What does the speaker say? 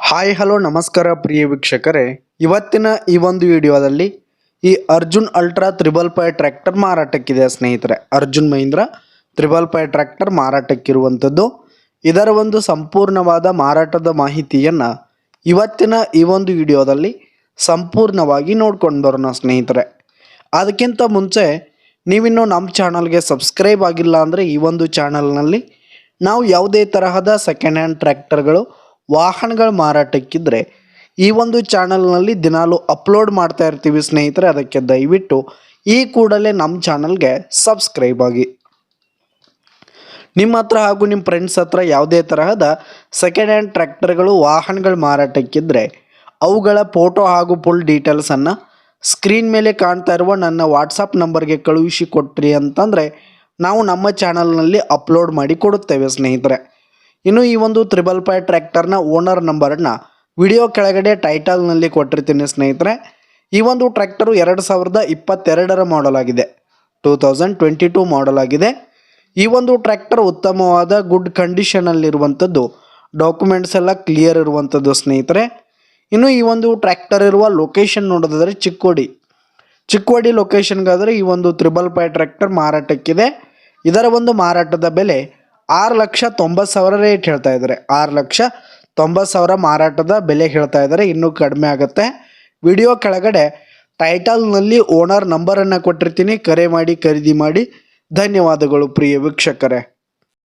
Hi hello ನಮಸ್ಕಾರ ಪ್ರಿಯ ವೀಕ್ಷಕರೇ, ಇವತ್ತಿನ ಈ ಒಂದು ವಿಡಿಯೋದಲ್ಲಿ ಈ ಅರ್ಜುನ್ ಅಲ್ಟ್ರಾ 555 ಟ್ರ್ಯಾಕ್ಟರ್ ಮಾರಾಟಕ್ಕಿದೆ ಸ್ನೇಹಿತರೆ. ಅರ್ಜುನ್ ಮಹೀಂದ್ರ 555 ಟ್ರ್ಯಾಕ್ಟರ್ ಮಾರಾಟಕ್ಕಿರುವಂಥದ್ದು. ಇದರ ಒಂದು ಸಂಪೂರ್ಣವಾದ ಮಾರಾಟದ ಮಾಹಿತಿಯನ್ನು ಇವತ್ತಿನ ಈ ಒಂದು ವಿಡಿಯೋದಲ್ಲಿ ಸಂಪೂರ್ಣವಾಗಿ ನೋಡ್ಕೊಂಡು ಬರೋಣ ಸ್ನೇಹಿತರೆ. ಅದಕ್ಕಿಂತ ಮುಂಚೆ ನೀವಿನ್ನೂ ನಮ್ಮ ಚಾನಲ್ಗೆ ಸಬ್ಸ್ಕ್ರೈಬ್ ಆಗಿಲ್ಲ ಅಂದರೆ ಈ ಒಂದು ಚಾನಲ್ನಲ್ಲಿ ನಾವು ಯಾವುದೇ ತರಹದ ಸೆಕೆಂಡ್ ಹ್ಯಾಂಡ್ ಟ್ರ್ಯಾಕ್ಟರ್ಗಳು ವಾಹನಗಳ ಮಾರಾಟಕ್ಕಿದ್ರೆ ಈ ಒಂದು ಚಾನಲ್ನಲ್ಲಿ ದಿನಾಲು ಅಪ್ಲೋಡ್ ಮಾಡ್ತಾ ಇರ್ತೀವಿ ಸ್ನೇಹಿತರೆ. ಅದಕ್ಕೆ ದಯವಿಟ್ಟು ಈ ಕೂಡಲೇ ನಮ್ಮ ಚಾನಲ್ಗೆ ಸಬ್ಸ್ಕ್ರೈಬ್ ಆಗಿ. ನಿಮ್ಮ ಹತ್ರ ಹಾಗೂ ನಿಮ್ಮ ಫ್ರೆಂಡ್ಸ್ ಹತ್ರ ಯಾವುದೇ ತರಹದ ಸೆಕೆಂಡ್ ಹ್ಯಾಂಡ್ ಟ್ರ್ಯಾಕ್ಟರ್ಗಳು ವಾಹನಗಳ ಮಾರಾಟಕ್ಕಿದ್ರೆ ಅವುಗಳ ಫೋಟೋ ಹಾಗೂ ಫುಲ್ ಡೀಟೇಲ್ಸನ್ನು ಸ್ಕ್ರೀನ್ ಮೇಲೆ ಕಾಣ್ತಾ ಇರುವ ನನ್ನ ವಾಟ್ಸಪ್ ನಂಬರ್ಗೆ ಕಳುಹಿಸಿ ಕೊಟ್ರಿ ಅಂತಂದರೆ ನಾವು ನಮ್ಮ ಚಾನಲ್ನಲ್ಲಿ ಅಪ್ಲೋಡ್ ಮಾಡಿ ಕೊಡುತ್ತೇವೆ ಸ್ನೇಹಿತರೆ. ಇನ್ನು ಈ ಒಂದು 555 ಟ್ರ್ಯಾಕ್ಟರ್ನ ಓನರ್ ನಂಬರನ್ನು ವಿಡಿಯೋ ಕೆಳಗಡೆ ಟೈಟಲ್ನಲ್ಲಿ ಕೊಟ್ಟಿರ್ತೀನಿ ಸ್ನೇಹಿತರೆ. ಈ ಒಂದು ಟ್ರ್ಯಾಕ್ಟರು 2022 ಮಾಡೆಲ್ ಆಗಿದೆ, 2022 ಮಾಡೆಲ್ ಆಗಿದೆ. ಈ ಒಂದು ಟ್ರ್ಯಾಕ್ಟರ್ ಉತ್ತಮವಾದ ಗುಡ್ ಕಂಡೀಷನಲ್ಲಿರುವಂಥದ್ದು, ಡಾಕ್ಯುಮೆಂಟ್ಸ್ ಎಲ್ಲ ಕ್ಲಿಯರ್ ಇರುವಂಥದ್ದು ಸ್ನೇಹಿತರೆ. ಇನ್ನು ಈ ಒಂದು ಟ್ರ್ಯಾಕ್ಟರ್ ಇರುವ ಲೊಕೇಶನ್ ನೋಡೋದಾದರೆ ಚಿಕ್ಕೋಡಿ ಲೊಕೇಶನ್ಗಾದರೆ ಈ ಒಂದು 555 ಟ್ರ್ಯಾಕ್ಟರ್ ಮಾರಾಟಕ್ಕಿದೆ. ಇದರ ಒಂದು ಮಾರಾಟದ ಬೆಲೆ 6,90,000 ರೇಟ್ ಹೇಳ್ತಾ ಇದ್ದಾರೆ. 6,90,000 ಮಾರಾಟದ ಬೆಲೆ ಹೇಳ್ತಾ ಇದ್ದಾರೆ. ಇನ್ನೂ ಕಡಿಮೆ ಆಗುತ್ತೆ. ವಿಡಿಯೋ ಕೆಳಗಡೆ ಟೈಟಲ್ನಲ್ಲಿ ಓನರ್ ನಂಬರನ್ನು ಕೊಟ್ಟಿರ್ತೀನಿ, ಕರೆ ಮಾಡಿ ಖರೀದಿ ಮಾಡಿ. ಧನ್ಯವಾದಗಳು ಪ್ರಿಯ ವೀಕ್ಷಕರೇ.